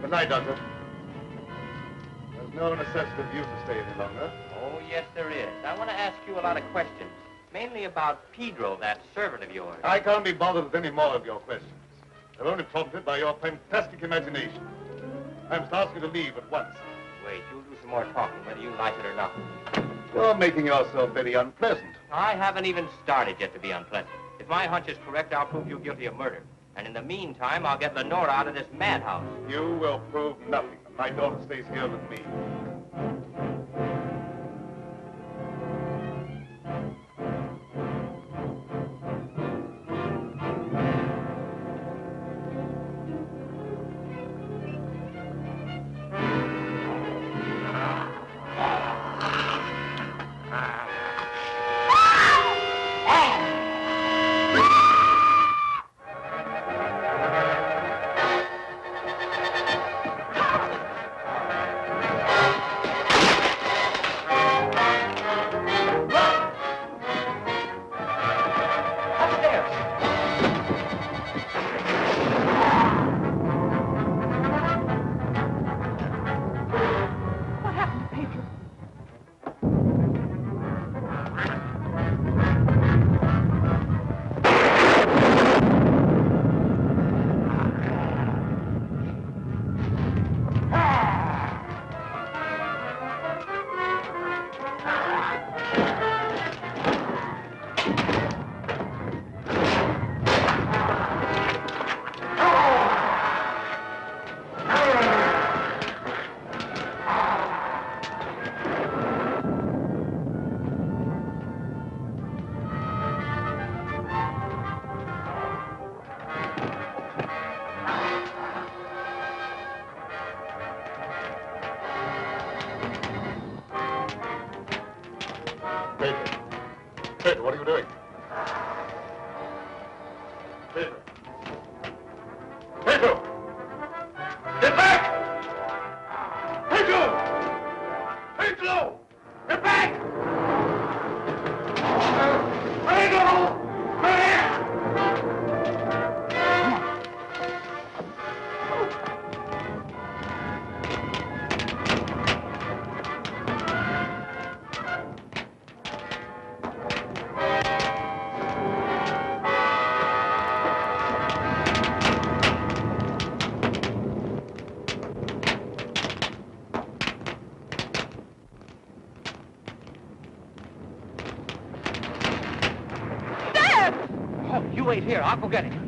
Good night, Doctor. There's no necessity for you to stay any longer. Oh, yes, there is. I want to ask you a lot of questions, mainly about Pedro, that servant of yours. I can't be bothered with any more of your questions. They're only prompted by your fantastic imagination. I must ask you to leave at once. Wait, you'll do some more talking, whether you like it or not. You're making yourself very unpleasant. I haven't even started yet to be unpleasant. If my hunch is correct, I'll prove you guilty of murder. And in the meantime, I'll get Lenora out of this madhouse. You will prove nothing. My daughter stays here with me. Pedro, what are you doing? Pedro. Pedro! Get back! Pedro! Pedro! Get back! Pedro! You wait here. I'll go get him.